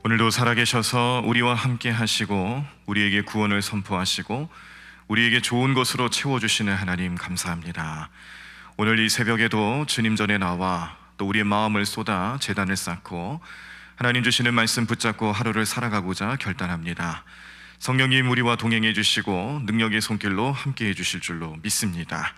오늘도 살아계셔서 우리와 함께 하시고 우리에게 구원을 선포하시고 우리에게 좋은 것으로 채워주시는 하나님 감사합니다. 오늘 이 새벽에도 주님 전에 나와 또 우리의 마음을 쏟아 제단을 쌓고 하나님 주시는 말씀 붙잡고 하루를 살아가고자 결단합니다. 성령님 우리와 동행해 주시고 능력의 손길로 함께 해 주실 줄로 믿습니다.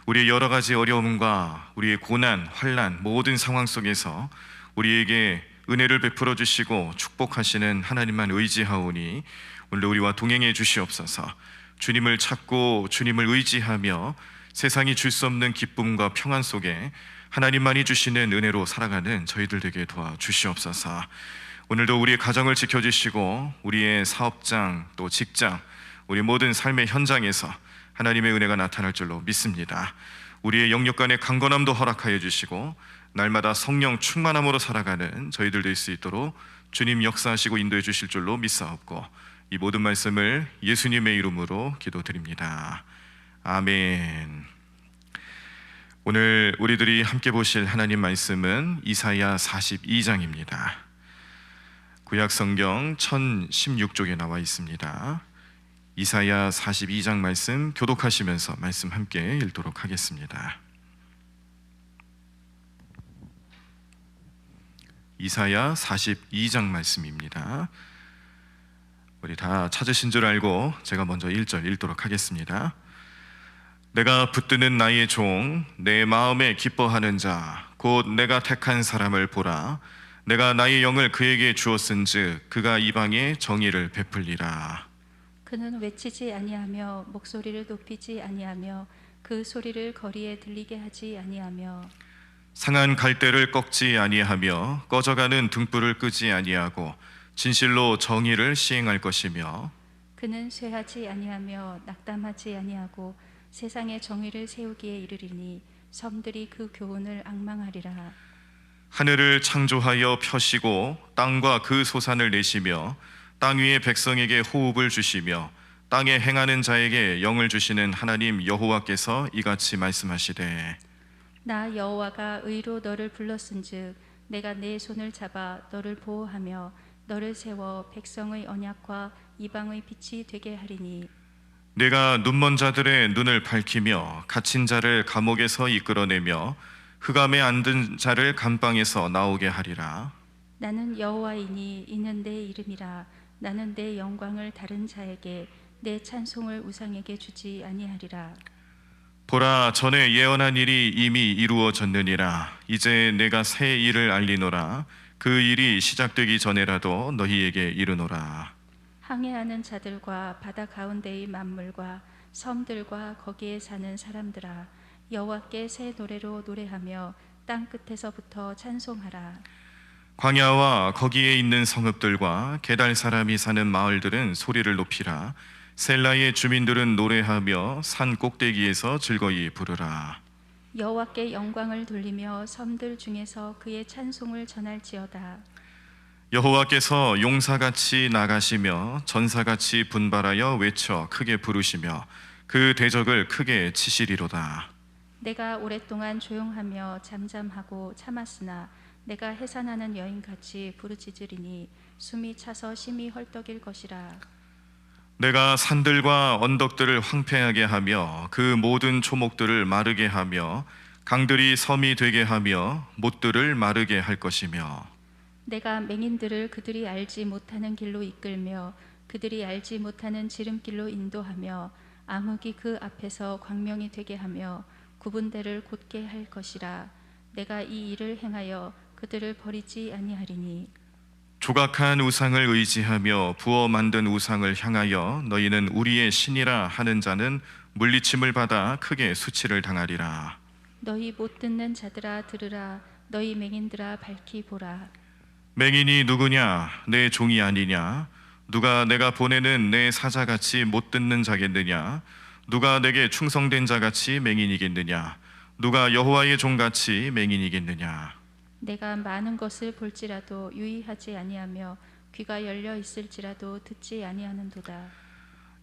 우리의 여러 가지 어려움과 우리의 고난, 환난 모든 상황 속에서 우리에게 은혜를 베풀어 주시고 축복하시는 하나님만 의지하오니 오늘 우리와 동행해 주시옵소서. 주님을 찾고 주님을 의지하며 세상이 줄 수 없는 기쁨과 평안 속에 하나님만이 주시는 은혜로 살아가는 저희들 되게 도와주시옵소서. 오늘도 우리의 가정을 지켜주시고 우리의 사업장 또 직장 우리 모든 삶의 현장에서 하나님의 은혜가 나타날 줄로 믿습니다. 우리의 영역 간의 강건함도 허락하여 주시고 날마다 성령 충만함으로 살아가는 저희들 될 수 있도록 주님 역사하시고 인도해 주실 줄로 믿사옵고 이 모든 말씀을 예수님의 이름으로 기도드립니다. 아멘. 오늘 우리들이 함께 보실 하나님 말씀은 이사야 42장입니다. 구약성경 1016쪽에 나와 있습니다. 이사야 42장 말씀 교독하시면서 말씀 함께 읽도록 하겠습니다. 이사야 42장 말씀입니다. 우리 다 찾으신 줄 알고 제가 먼저 1절 읽도록 하겠습니다. 내가 붙드는 나의 종, 내 마음에 기뻐하는 자, 곧 내가 택한 사람을 보라. 내가 나의 영을 그에게 주었은즉 그가 이방에 정의를 베풀리라. 그는 외치지 아니하며 목소리를 높이지 아니하며 그 소리를 거리에 들리게 하지 아니하며 상한 갈대를 꺾지 아니하며 꺼져가는 등불을 끄지 아니하고 진실로 정의를 시행할 것이며 그는 쇠하지 아니하며 낙담하지 아니하고 세상에 정의를 세우기에 이르리니 섬들이 그 교훈을 앙망하리라. 하늘을 창조하여 펴시고 땅과 그 소산을 내시며 땅 위의 백성에게 호흡을 주시며 땅에 행하는 자에게 영을 주시는 하나님 여호와께서 이같이 말씀하시되 나 여호와가 의로 너를 불렀은즉 내가 내 손을 잡아 너를 보호하며 너를 세워 백성의 언약과 이방의 빛이 되게 하리니 내가 눈먼 자들의 눈을 밝히며 갇힌 자를 감옥에서 이끌어내며 흑암에 앉은 자를 감방에서 나오게 하리라. 나는 여호와이니 이는 내 이름이라. 나는 내 영광을 다른 자에게 내 찬송을 우상에게 주지 아니하리라. 보라, 전에 예언한 일이 이미 이루어졌느니라. 이제 내가 새 일을 알리노라. 그 일이 시작되기 전에라도 너희에게 이르노라. 항해하는 자들과 바다 가운데의 만물과 섬들과 거기에 사는 사람들아, 여호와께 새 노래로 노래하며 땅 끝에서부터 찬송하라. 광야와 거기에 있는 성읍들과 게달 사람이 사는 마을들은 소리를 높이라. 셀라의 주민들은 노래하며 산 꼭대기에서 즐거이 부르라. 여호와께 영광을 돌리며 섬들 중에서 그의 찬송을 전할지어다. 여호와께서 용사같이 나가시며 전사같이 분발하여 외쳐 크게 부르시며 그 대적을 크게 치시리로다. 내가 오랫동안 조용하며 잠잠하고 참았으나 내가 해산하는 여인같이 부르짖으리니 숨이 차서 심히 헐떡일 것이라. 내가 산들과 언덕들을 황폐하게 하며 그 모든 초목들을 마르게 하며 강들이 섬이 되게 하며 못들을 마르게 할 것이며 내가 맹인들을 그들이 알지 못하는 길로 이끌며 그들이 알지 못하는 지름길로 인도하며 암흑이 그 앞에서 광명이 되게 하며 구분대를 곧게 할 것이라. 내가 이 일을 행하여 그들을 버리지 아니하리니 조각한 우상을 의지하며 부어 만든 우상을 향하여 너희는 우리의 신이라 하는 자는 물리침을 받아 크게 수치를 당하리라. 너희 못 듣는 자들아 들으라. 너희 맹인들아 밝히 보라. 맹인이 누구냐? 내 종이 아니냐? 누가 내가 보내는 내 사자같이 못 듣는 자겠느냐? 누가 내게 충성된 자같이 맹인이겠느냐? 누가 여호와의 종같이 맹인이겠느냐? 내가 많은 것을 볼지라도 유의하지 아니하며 귀가 열려 있을지라도 듣지 아니하는도다.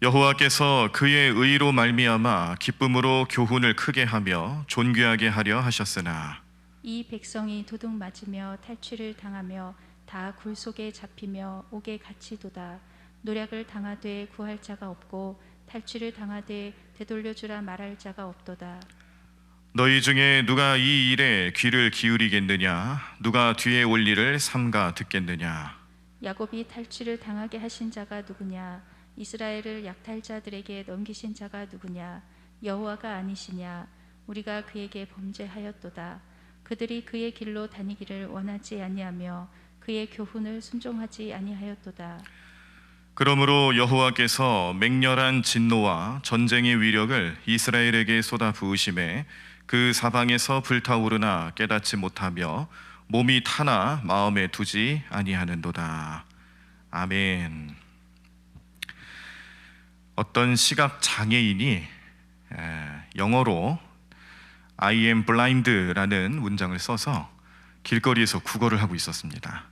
여호와께서 그의 의로 말미암아 기쁨으로 교훈을 크게 하며 존귀하게 하려 하셨으나 이 백성이 도둑 맞으며 탈취를 당하며 다 굴 속에 잡히며 옥에 갇히도다. 노략을 당하되 구할 자가 없고 탈취를 당하되 되돌려주라 말할 자가 없도다. 너희 중에 누가 이 일에 귀를 기울이겠느냐? 누가 뒤에 올 일을 삼가 듣겠느냐? 야곱이 탈취를 당하게 하신 자가 누구냐? 이스라엘을 약탈자들에게 넘기신 자가 누구냐? 여호와가 아니시냐? 우리가 그에게 범죄하였도다. 그들이 그의 길로 다니기를 원하지 아니하며 그의 교훈을 순종하지 아니하였도다. 그러므로 여호와께서 맹렬한 진노와 전쟁의 위력을 이스라엘에게 쏟아 부으심에 그 사방에서 불타오르나 깨닫지 못하며 몸이 타나 마음에 두지 아니하는도다. 아멘. 어떤 시각 장애인이 영어로 I am blind라는 문장을 써서 길거리에서 구걸을 하고 있었습니다.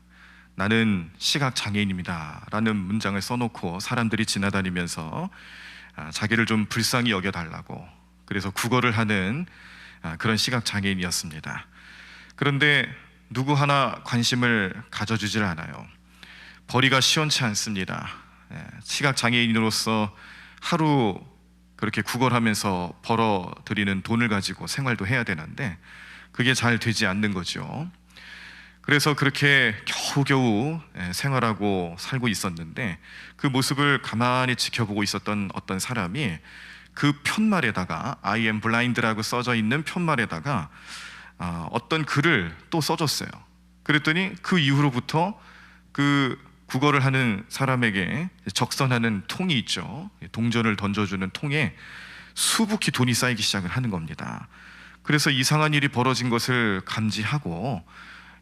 나는 시각 장애인입니다 라는 문장을 써놓고 사람들이 지나다니면서 자기를 좀 불쌍히 여겨달라고, 그래서 구걸을 하는 그런 시각 장애인이었습니다. 그런데 누구 하나 관심을 가져주질 않아요. 벌이가 시원치 않습니다. 시각 장애인으로서 하루 그렇게 구걸하면서 벌어들이는 돈을 가지고 생활도 해야 되는데 그게 잘 되지 않는 거죠. 그래서 그렇게 겨우겨우 생활하고 살고 있었는데 그 모습을 가만히 지켜보고 있었던 어떤 사람이 그 편말에다가 I am blind라고 써져 있는 편말에다가 어떤 글을 또 써줬어요. 그랬더니 그 이후로부터 그 구걸을 하는 사람에게 적선하는 통이 있죠. 동전을 던져주는 통에 수북히 돈이 쌓이기 시작을 하는 겁니다. 그래서 이상한 일이 벌어진 것을 감지하고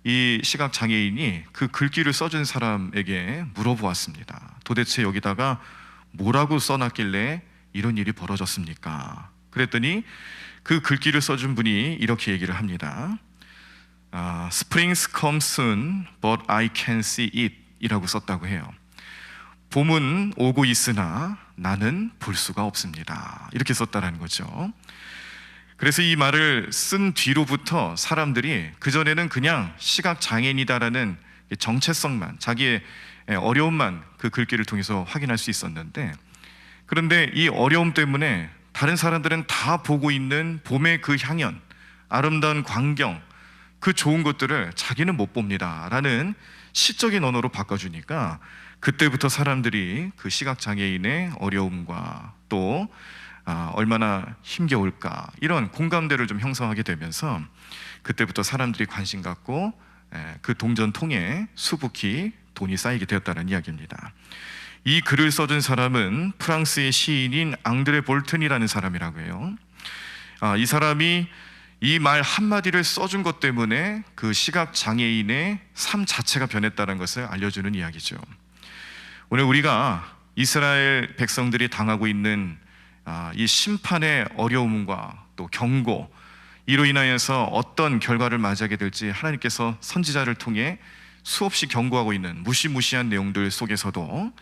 이 시각장애인이 그 글귀를 써준 사람에게 물어보았습니다. 도대체 여기다가 뭐라고 써놨길래 이런 일이 벌어졌습니까? 그랬더니 그 글귀를 써준 분이 이렇게 얘기를 합니다. Springs come soon, but I can see it 이라고 썼다고 해요. 봄은 오고 있으나 나는 볼 수가 없습니다. 이렇게 썼다라는 거죠. 그래서 이 말을 쓴 뒤로부터 사람들이 그전에는 그냥 시각장애인이다라는 정체성만, 자기의 어려움만 그 글귀를 통해서 확인할 수 있었는데, 그런데 이 어려움 때문에 다른 사람들은 다 보고 있는 봄의 그 향연, 아름다운 광경, 그 좋은 것들을 자기는 못 봅니다 라는 시적인 언어로 바꿔주니까 그때부터 사람들이 그 시각장애인의 어려움과 또 얼마나 힘겨울까 이런 공감대를 좀 형성하게 되면서 그때부터 사람들이 관심 갖고 그 동전통에 수북히 돈이 쌓이게 되었다는 이야기입니다. 이 글을 써준 사람은 프랑스의 시인인 앙드레 볼튼이라는 사람이라고 해요. 이 사람이 이 말 한마디를 써준 것 때문에 그 시각장애인의 삶 자체가 변했다는 것을 알려주는 이야기죠. 오늘 우리가 이스라엘 백성들이 당하고 있는 이 심판의 어려움과 또 경고, 이로 인하여서 어떤 결과를 맞이하게 될지 하나님께서 선지자를 통해 수없이 경고하고 있는 무시무시한 내용들 속에서도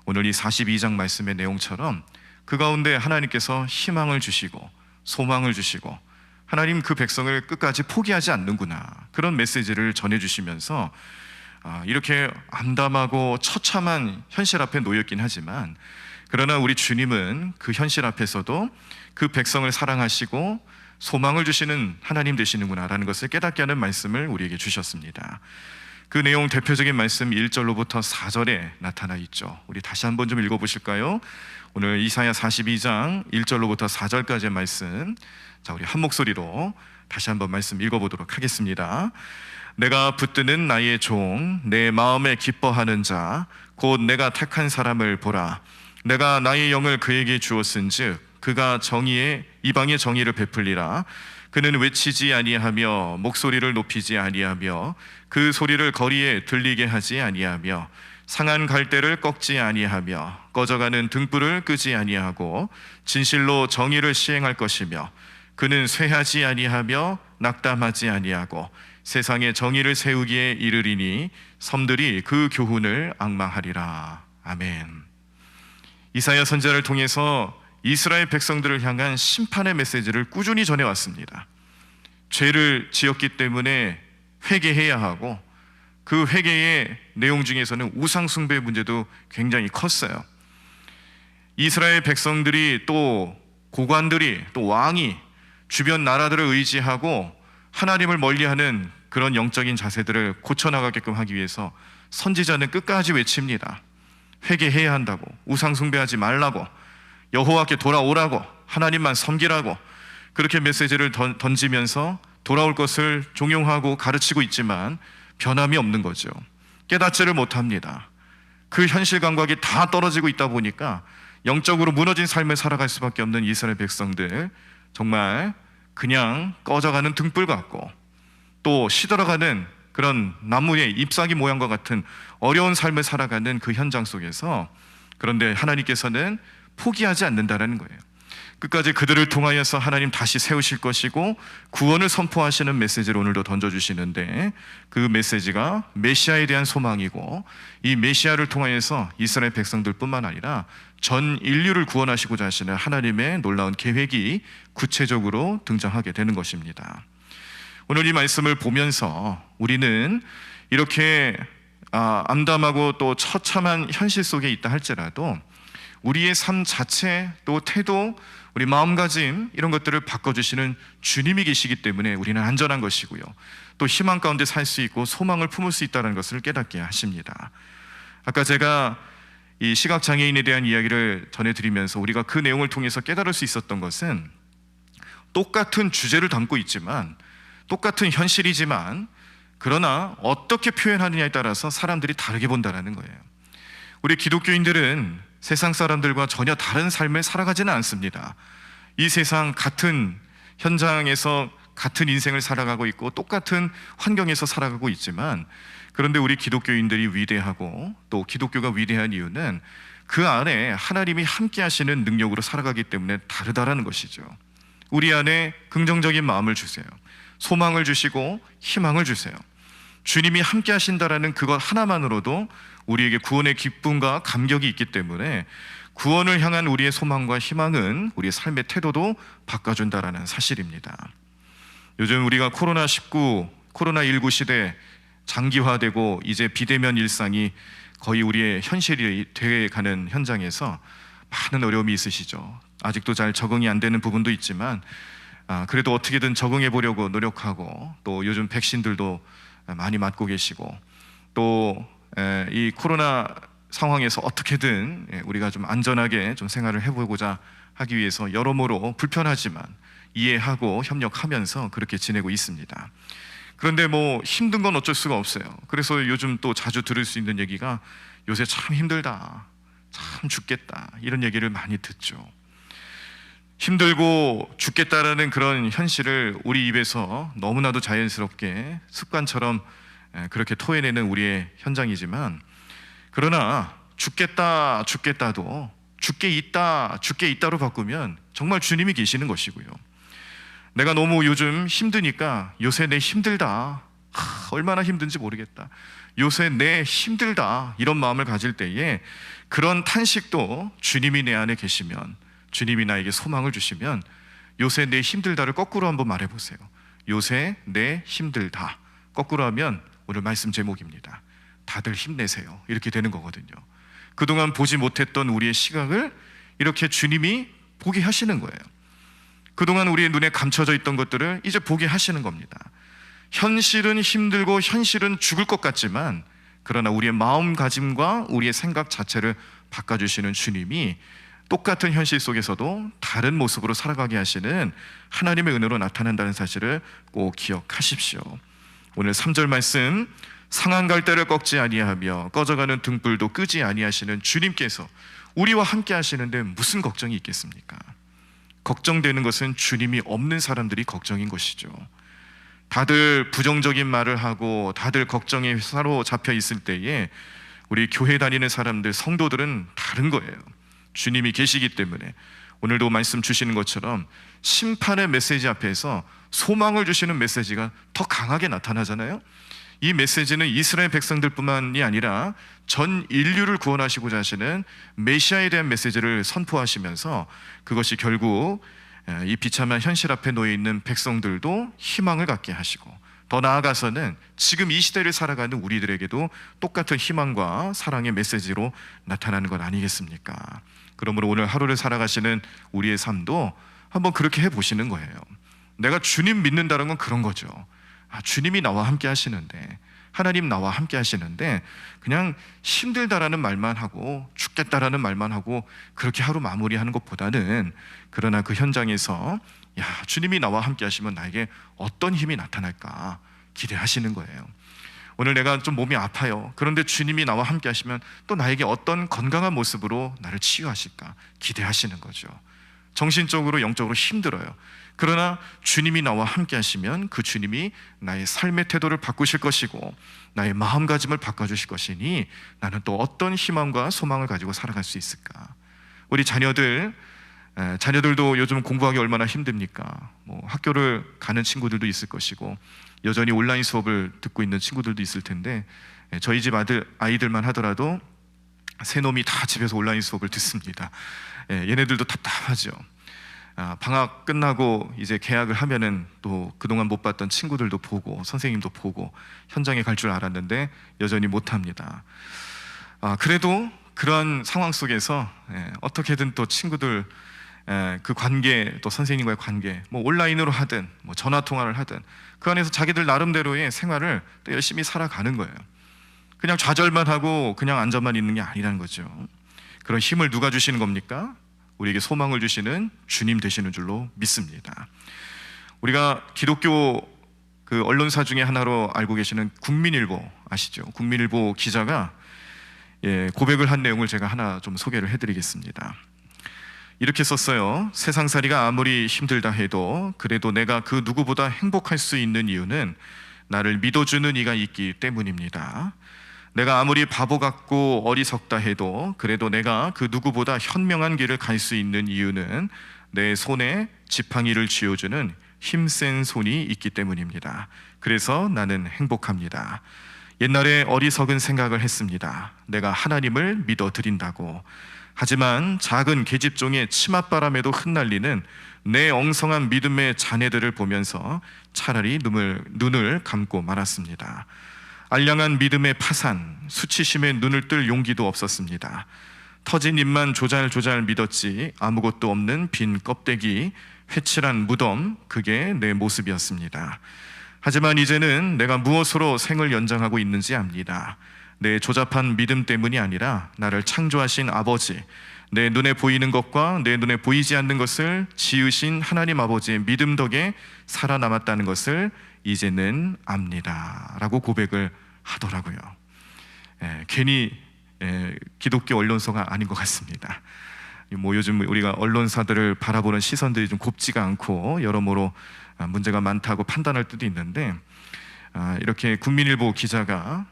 오늘 이 42장 말씀의 내용처럼 그 가운데 하나님께서 희망을 주시고 소망을 주시고 하나님 그 백성을 끝까지 포기하지 않는구나, 그런 메시지를 전해주시면서 이렇게 암담하고 처참한 현실 앞에 놓였긴 하지만, 그러나 우리 주님은 그 현실 앞에서도 그 백성을 사랑하시고 소망을 주시는 하나님 되시는구나 라는 것을 깨닫게 하는 말씀을 우리에게 주셨습니다. 그 내용 대표적인 말씀 1절로부터 4절에 나타나 있죠. 우리 다시 한번 좀 읽어보실까요? 오늘 이사야 42장 1절로부터 4절까지의 말씀, 자, 우리 한 목소리로 다시 한번 말씀 읽어보도록 하겠습니다. 내가 붙드는 나의 종, 내 마음에 기뻐하는 자, 곧 내가 택한 사람을 보라. 내가 나의 영을 그에게 주었은즉 그가 이방의 정의를 베풀리라. 그는 외치지 아니하며 목소리를 높이지 아니하며 그 소리를 거리에 들리게 하지 아니하며 상한 갈대를 꺾지 아니하며 꺼져가는 등불을 끄지 아니하고 진실로 정의를 시행할 것이며 그는 쇠하지 아니하며 낙담하지 아니하고 세상에 정의를 세우기에 이르리니 섬들이 그 교훈을 앙망하리라. 아멘. 이사야 선지자를 통해서 이스라엘 백성들을 향한 심판의 메시지를 꾸준히 전해왔습니다. 죄를 지었기 때문에 회개해야 하고 그 회개의 내용 중에서는 우상 숭배의 문제도 굉장히 컸어요. 이스라엘 백성들이 또 고관들이 또 왕이 주변 나라들을 의지하고 하나님을 멀리하는 그런 영적인 자세들을 고쳐나가게끔 하기 위해서 선지자는 끝까지 외칩니다. 회개해야 한다고, 우상 숭배하지 말라고, 여호와께 돌아오라고, 하나님만 섬기라고, 그렇게 메시지를 던지면서 돌아올 것을 종용하고 가르치고 있지만 변함이 없는 거죠. 깨닫지를 못합니다. 그 현실 감각이 다 떨어지고 있다 보니까 영적으로 무너진 삶을 살아갈 수밖에 없는 이스라엘 백성들, 정말 그냥 꺼져가는 등불 같고 또 시들어가는 그런 나무의 잎사귀 모양과 같은 어려운 삶을 살아가는 그 현장 속에서, 그런데 하나님께서는 포기하지 않는다라는 거예요. 끝까지 그들을 통하여서 하나님 다시 세우실 것이고 구원을 선포하시는 메시지를 오늘도 던져주시는데, 그 메시지가 메시아에 대한 소망이고, 이 메시아를 통하여서 이스라엘 백성들뿐만 아니라 전 인류를 구원하시고자 하시는 하나님의 놀라운 계획이 구체적으로 등장하게 되는 것입니다. 오늘 이 말씀을 보면서 우리는 이렇게 암담하고 또 처참한 현실 속에 있다 할지라도 우리의 삶 자체, 또 태도, 우리 마음가짐, 이런 것들을 바꿔주시는 주님이 계시기 때문에 우리는 안전한 것이고요, 또 희망 가운데 살 수 있고 소망을 품을 수 있다는 것을 깨닫게 하십니다. 아까 제가 이 시각장애인에 대한 이야기를 전해드리면서 우리가 그 내용을 통해서 깨달을 수 있었던 것은, 똑같은 주제를 담고 있지만, 똑같은 현실이지만, 그러나 어떻게 표현하느냐에 따라서 사람들이 다르게 본다는 거예요. 우리 기독교인들은 세상 사람들과 전혀 다른 삶을 살아가지는 않습니다. 이 세상 같은 현장에서 같은 인생을 살아가고 있고 똑같은 환경에서 살아가고 있지만, 그런데 우리 기독교인들이 위대하고 또 기독교가 위대한 이유는 그 안에 하나님이 함께 하시는 능력으로 살아가기 때문에 다르다라는 것이죠. 우리 안에 긍정적인 마음을 주세요. 소망을 주시고 희망을 주세요. 주님이 함께 하신다라는 그것 하나만으로도 우리에게 구원의 기쁨과 감격이 있기 때문에, 구원을 향한 우리의 소망과 희망은 우리의 삶의 태도도 바꿔준다라는 사실입니다. 요즘 우리가 코로나19 시대 장기화되고 이제 비대면 일상이 거의 우리의 현실이 되어가는 현장에서 많은 어려움이 있으시죠. 아직도 잘 적응이 안 되는 부분도 있지만 그래도 어떻게든 적응해 보려고 노력하고, 또 요즘 백신들도 많이 맞고 계시고, 또 이 코로나 상황에서 어떻게든 우리가 좀 안전하게 좀 생활을 해보고자 하기 위해서 여러모로 불편하지만 이해하고 협력하면서 그렇게 지내고 있습니다. 그런데 뭐 힘든 건 어쩔 수가 없어요. 그래서 요즘 또 자주 들을 수 있는 얘기가, 요새 참 힘들다, 참 죽겠다, 이런 얘기를 많이 듣죠. 힘들고 죽겠다라는 그런 현실을 우리 입에서 너무나도 자연스럽게 습관처럼 그렇게 토해내는 우리의 현장이지만, 그러나 죽겠다도 죽게 있다로 바꾸면 정말 주님이 계시는 것이고요. 내가 너무 요즘 힘드니까 요새 내 힘들다, 얼마나 힘든지 모르겠다, 요새 내 힘들다, 이런 마음을 가질 때에 그런 탄식도 주님이 내 안에 계시면, 주님이 나에게 소망을 주시면, 요새 내 힘들다를 거꾸로 한번 말해보세요. 요새 내 힘들다, 거꾸로 하면 오늘 말씀 제목입니다. 다들 힘내세요, 이렇게 되는 거거든요. 그동안 보지 못했던 우리의 시각을 이렇게 주님이 보게 하시는 거예요. 그동안 우리의 눈에 감춰져 있던 것들을 이제 보게 하시는 겁니다. 현실은 힘들고 현실은 죽을 것 같지만, 그러나 우리의 마음가짐과 우리의 생각 자체를 바꿔주시는 주님이 똑같은 현실 속에서도 다른 모습으로 살아가게 하시는 하나님의 은혜로 나타난다는 사실을 꼭 기억하십시오. 오늘 3절 말씀, 상한 갈대를 꺾지 아니하며 꺼져가는 등불도 끄지 아니하시는 주님께서 우리와 함께 하시는데 무슨 걱정이 있겠습니까? 걱정되는 것은 주님이 없는 사람들이 걱정인 것이죠. 다들 부정적인 말을 하고 다들 걱정에 사로잡혀 있을 때에 우리 교회 다니는 사람들, 성도들은 다른 거예요. 주님이 계시기 때문에 오늘도 말씀 주시는 것처럼 심판의 메시지 앞에서 소망을 주시는 메시지가 더 강하게 나타나잖아요. 이 메시지는 이스라엘 백성들뿐만이 아니라 전 인류를 구원하시고자 하시는 메시아에 대한 메시지를 선포하시면서, 그것이 결국 이 비참한 현실 앞에 놓여 있는 백성들도 희망을 갖게 하시고 더 나아가서는 지금 이 시대를 살아가는 우리들에게도 똑같은 희망과 사랑의 메시지로 나타나는 것 아니겠습니까? 그러므로 오늘 하루를 살아가시는 우리의 삶도 한번 그렇게 해보시는 거예요. 내가 주님 믿는다는 건 그런 거죠. 주님이 나와 함께 하시는데, 하나님 나와 함께 하시는데 그냥 힘들다라는 말만 하고 죽겠다라는 말만 하고 그렇게 하루 마무리하는 것보다는, 그러나 그 현장에서 주님이 나와 함께 하시면 나에게 어떤 힘이 나타날까 기대하시는 거예요. 오늘 내가 좀 몸이 아파요. 그런데 주님이 나와 함께 하시면 또 나에게 어떤 건강한 모습으로 나를 치유하실까 기대하시는 거죠. 정신적으로 영적으로 힘들어요. 그러나 주님이 나와 함께 하시면 그 주님이 나의 삶의 태도를 바꾸실 것이고 나의 마음가짐을 바꿔주실 것이니 나는 또 어떤 희망과 소망을 가지고 살아갈 수 있을까? 우리 자녀들도 요즘 공부하기 얼마나 힘듭니까? 학교를 가는 친구들도 있을 것이고 여전히 온라인 수업을 듣고 있는 친구들도 있을 텐데, 저희 집 아이들만 하더라도 세 놈이 다 집에서 온라인 수업을 듣습니다. 얘네들도 답답하죠. 방학 끝나고 이제 개학을 하면은 또 그동안 못 봤던 친구들도 보고 선생님도 보고 현장에 갈 줄 알았는데 여전히 못합니다. 그래도 그런 상황 속에서 어떻게든 또 친구들 그 관계, 또 선생님과의 관계, 온라인으로 하든 전화 통화를 하든 그 안에서 자기들 나름대로의 생활을 또 열심히 살아가는 거예요. 그냥 좌절만 하고 그냥 앉아만 있는 게 아니라는 거죠. 그런 힘을 누가 주시는 겁니까? 우리에게 소망을 주시는 주님 되시는 줄로 믿습니다. 우리가 기독교 그 언론사 중에 하나로 알고 계시는 국민일보 아시죠? 국민일보 기자가 고백을 한 내용을 제가 하나 좀 소개를 해드리겠습니다. 이렇게 썼어요. 세상살이가 아무리 힘들다 해도 그래도 내가 그 누구보다 행복할 수 있는 이유는 나를 믿어주는 이가 있기 때문입니다. 내가 아무리 바보 같고 어리석다 해도 그래도 내가 그 누구보다 현명한 길을 갈 수 있는 이유는 내 손에 지팡이를 쥐어주는 힘센 손이 있기 때문입니다. 그래서 나는 행복합니다. 옛날에 어리석은 생각을 했습니다. 내가 하나님을 믿어드린다고. 하지만 작은 계집종의 치맛바람에도 흩날리는 내 엉성한 믿음의 자네들을 보면서 차라리 눈을 감고 말았습니다. 알량한 믿음의 파산, 수치심에 눈을 뜰 용기도 없었습니다. 터진 입만 조잘조잘 믿었지 아무것도 없는 빈 껍데기, 회칠한 무덤, 그게 내 모습이었습니다. 하지만 이제는 내가 무엇으로 생을 연장하고 있는지 압니다. 내 조잡한 믿음 때문이 아니라 나를 창조하신 아버지, 내 눈에 보이는 것과 내 눈에 보이지 않는 것을 지으신 하나님 아버지의 믿음 덕에 살아남았다는 것을 이제는 압니다 라고 고백을 하더라고요. 괜히 기독교 언론사가 아닌 것 같습니다. 요즘 우리가 언론사들을 바라보는 시선들이 좀 곱지가 않고 여러모로 문제가 많다고 판단할 때도 있는데, 이렇게 국민일보 기자가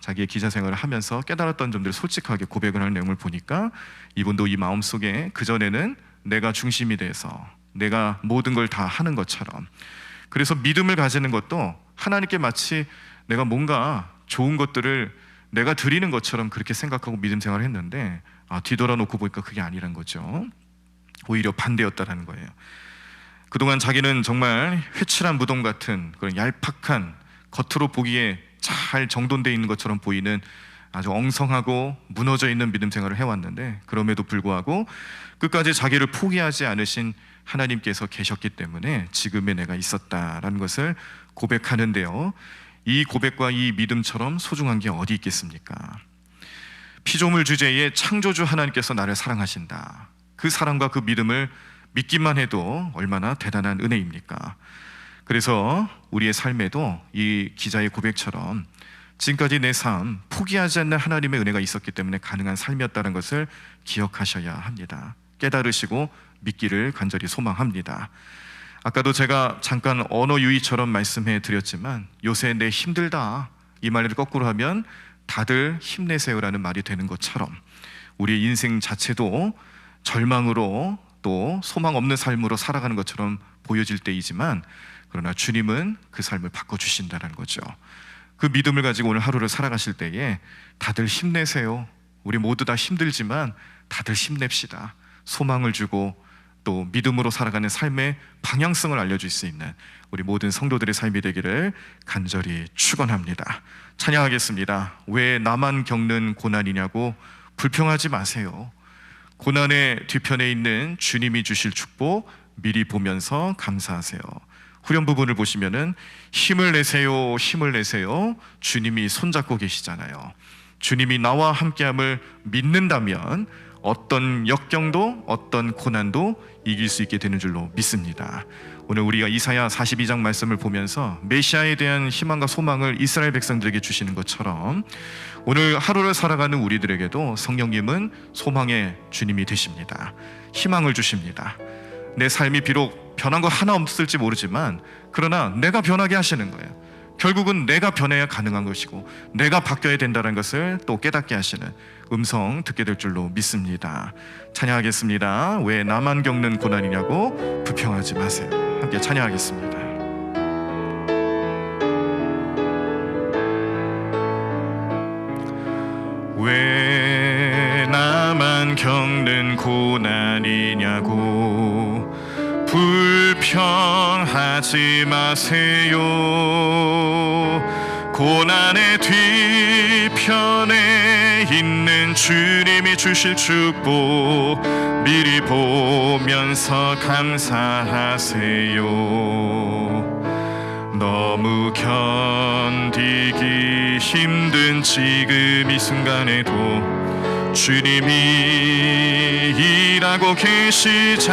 자기의 기자 생활을 하면서 깨달았던 점들을 솔직하게 고백을 하는 내용을 보니까 이분도 이 마음속에 그전에는 내가 중심이 돼서 내가 모든 걸 다 하는 것처럼, 그래서 믿음을 가지는 것도 하나님께 마치 내가 뭔가 좋은 것들을 내가 드리는 것처럼 그렇게 생각하고 믿음 생활을 했는데, 뒤돌아놓고 보니까 그게 아니란 거죠. 오히려 반대였다라는 거예요. 그동안 자기는 정말 회칠한 무덤 같은 그런 얄팍한, 겉으로 보기에 잘 정돈되어 있는 것처럼 보이는 아주 엉성하고 무너져 있는 믿음 생활을 해왔는데, 그럼에도 불구하고 끝까지 자기를 포기하지 않으신 하나님께서 계셨기 때문에 지금의 내가 있었다라는 것을 고백하는데요, 이 고백과 이 믿음처럼 소중한 게 어디 있겠습니까? 피조물 주제에 창조주 하나님께서 나를 사랑하신다, 그 사랑과 그 믿음을 믿기만 해도 얼마나 대단한 은혜입니까? 그래서 우리의 삶에도 이 기자의 고백처럼 지금까지 내 삶 포기하지 않는 하나님의 은혜가 있었기 때문에 가능한 삶이었다는 것을 기억하셔야 합니다. 깨달으시고 믿기를 간절히 소망합니다. 아까도 제가 잠깐 언어 유희처럼 말씀해 드렸지만, 요새 내 힘들다 이 말을 거꾸로 하면 다들 힘내세요라는 말이 되는 것처럼 우리의 인생 자체도 절망으로 또 소망 없는 삶으로 살아가는 것처럼 보여질 때이지만, 그러나 주님은 그 삶을 바꿔주신다는 거죠. 그 믿음을 가지고 오늘 하루를 살아가실 때에 다들 힘내세요, 우리 모두 다 힘들지만 다들 힘냅시다, 소망을 주고 또 믿음으로 살아가는 삶의 방향성을 알려줄 수 있는 우리 모든 성도들의 삶이 되기를 간절히 축원합니다. 찬양하겠습니다. 왜 나만 겪는 고난이냐고 불평하지 마세요. 고난의 뒤편에 있는 주님이 주실 축복 미리 보면서 감사하세요. 후렴 부분을 보시면은 힘을 내세요, 힘을 내세요. 주님이 손잡고 계시잖아요. 주님이 나와 함께함을 믿는다면 어떤 역경도 어떤 고난도 이길 수 있게 되는 줄로 믿습니다. 오늘 우리가 이사야 42장 말씀을 보면서 메시아에 대한 희망과 소망을 이스라엘 백성들에게 주시는 것처럼 오늘 하루를 살아가는 우리들에게도 성령님은 소망의 주님이 되십니다. 희망을 주십니다. 내 삶이 비록 변한 거 하나 없을지 모르지만 그러나 내가 변하게 하시는 거예요. 결국은 내가 변해야 가능한 것이고 내가 바뀌어야 된다는 것을 또 깨닫게 하시는 음성 듣게 될 줄로 믿습니다. 찬양하겠습니다. 왜 나만 겪는 고난이냐고 불평하지 마세요. 함께 찬양하겠습니다. 왜 나만 겪는 고난이냐고 불평하지 마세요. 고난의 뒤편에 있는 주님이 주실 축복 미리 보면서 감사하세요. 너무 견디기 힘든 지금 이 순간에도 주님이 일하고 계시잖아요.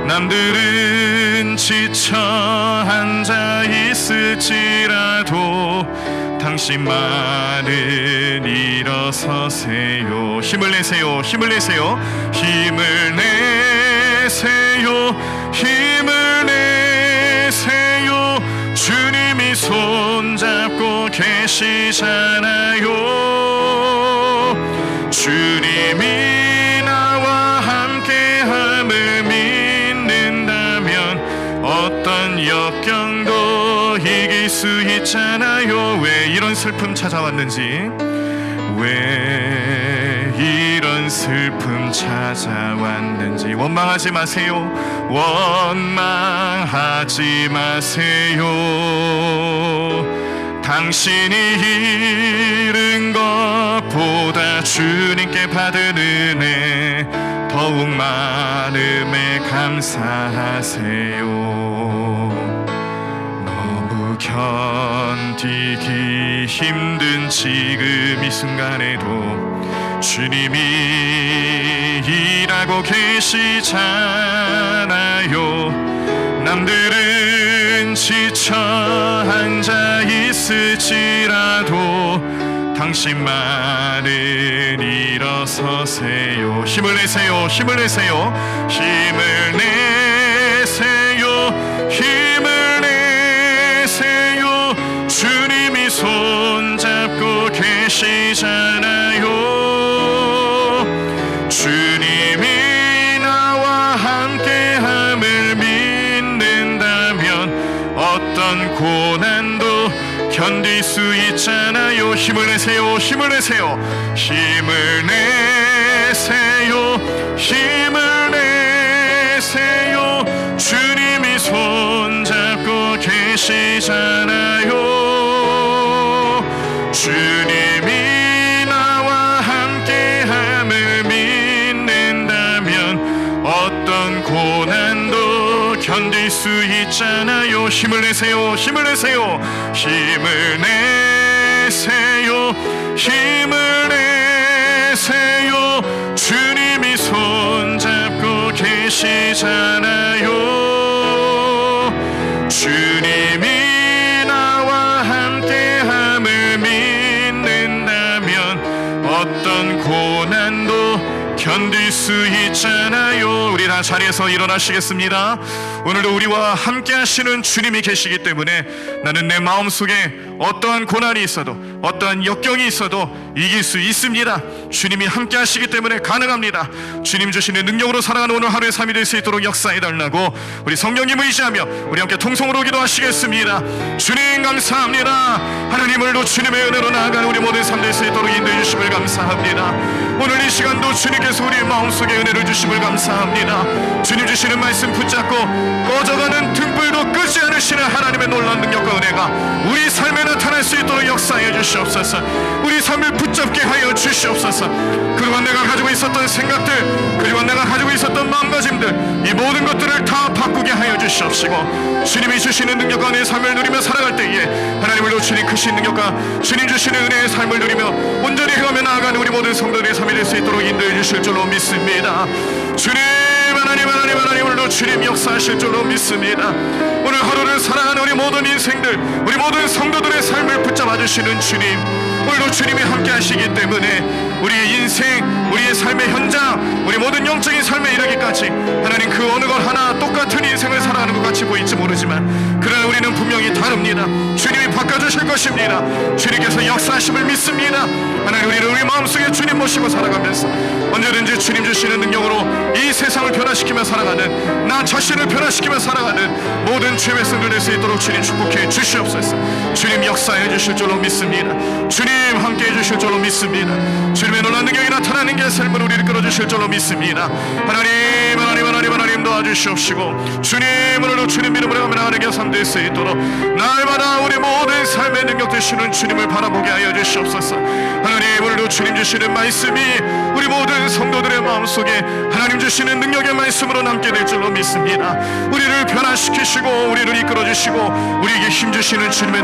남들은 지쳐 앉아 있을지라도 당신만은 일어서세요. 힘을 내세요, 힘을 내세요, 힘을 내세요, 힘을 내세요. 주님이 손잡고 계시잖아요. 주님이 나와 함께함을 믿는다면 어떤 역경도 이길 수 있잖아요. 왜 이런 슬픔 찾아왔는지, 왜 이런 슬픔 찾아왔는지 원망하지 마세요. 원망하지 마세요. 당신이 잃은 것보다 주님께 받은 은혜 더욱 많음에 감사하세요. 너무 견디기 힘든 지금 이 순간에도 주님이 일하고 계시잖아요. 남들은 지쳐 앉아 있을지라도 당신만은 일어서세요. 힘을 내세요, 힘을 내세요, 힘을 내세요, 힘을 내세요. 주님이 손잡고 계시잖아요. 주님이 나와 함께함을 믿는다면 어떤 고난도 견딜 수 있잖아요. 힘을 내세요, 힘을 내세요, 힘을 내세요, 힘을 내세요. 주님이 손잡고 계시잖아요. 주님이 나와 함께함을 믿는다면 어떤 고난도 견딜 수 있잖아요. 힘을 내세요, 힘을 내세요, 힘을 내세요, 힘을 내세요. 주님이 손잡고 계시잖아요. 주님이 나와 함께함을 믿는다면 어떤 고난도 견딜 수 있잖아요. 우리 다 자리에서 일어나시겠습니다. 오늘도 우리와 함께 하시는 주님이 계시기 때문에 나는 내 마음속에 어떠한 고난이 있어도 어떠한 역경이 있어도 이길 수 있습니다. 주님이 함께 하시기 때문에 가능합니다. 주님 주시는 능력으로 살아가는 오늘 하루의 삶이 될 수 있도록 역사해 달라고 우리 성령님을 의지하며 우리 함께 통성으로 기도하시겠습니다. 주님 감사합니다. 하나님을로 주님의 은혜로 나아가는 우리 모든 삶 될 수 있도록 인도해 주심을 감사합니다. 오늘 이 시간도 주님께서 우리의 마음 마음속에 은혜를 주심을 감사합니다. 주님 주시는 말씀 붙잡고 꺼져가는 등불도 끄지 않으시는 하나님의 놀라운 능력과 은혜가 우리 삶에 나타날 수 있도록 역사해 주시옵소서. 우리 삶을 붙잡게 하여 주시옵소서. 그동안 내가 가지고 있었던 생각들, 그동안 내가 가지고 있었던 마음가짐들, 이 모든 것들을 다 바꾸게 하여 주시옵시고, 주님이 주시는 능력과 은혜의 삶을 누리며 살아갈 때에 하나님을 놓치는 크신 능력과 주님 주시는 은혜의 삶을 누리며 온전히 행하며 나아가는 우리 모든 성도들의 삶이 될 수 있도록 인도해 주실 줄로 믿습니다. 주님, 하나님을 주님 역사하실 줄로 믿습니다. 오늘 하루를 살아가는 우리 모든 인생들, 우리 모든 성도들의 삶을 붙잡아 주시는 주님, 오늘도 주님이 함께 하시기 때문에 우리의 인생, 우리의 삶의 현장, 우리 모든 영적인 삶에 이르기까지 하나님 그 어느 것 하나 똑같은 인생을 살아가는 것 같이 보일지 모르지만 그러나 우리는 분명히 다릅니다. 주님이 바꿔주실 것입니다. 주님께서 역사하심을 믿습니다. 하나님, 우리는 우리 마음속에 주님 모시고 살아가면서 언제든지 주님 주시는 능력으로 이 세상을 변화시키며 살아가는, 나 자신을 변화시키며 살아가는 모든 주의 백성들 될 수 있도록 주님 축복해 주시옵소서. 주님 역사해 주실 줄로 믿습니다. 주님 함께 해 주실 줄로 믿습니다. 주님의 놀라운 능력이 나타나는 게 삶을 우리를 끌어주실 줄로 믿습니다. 하나님 도와주시옵시고, 주님으로 주님 믿음으로 가며 나가는 게 삶 될 수 있도록 날마다 우리 모든 삶의 능력 되시는 주님을 바라보게 하여 주시옵소서. 하나님, 오늘도 주님 주시는 말씀이 우리 모든 성도들의 마음속에 하나님 주시는 능력의 말씀으로 남게 될 줄로 믿습니다. 우리를 변화시키시고 우리를 이끌어 주시고 우리에게 힘 주시는 주님의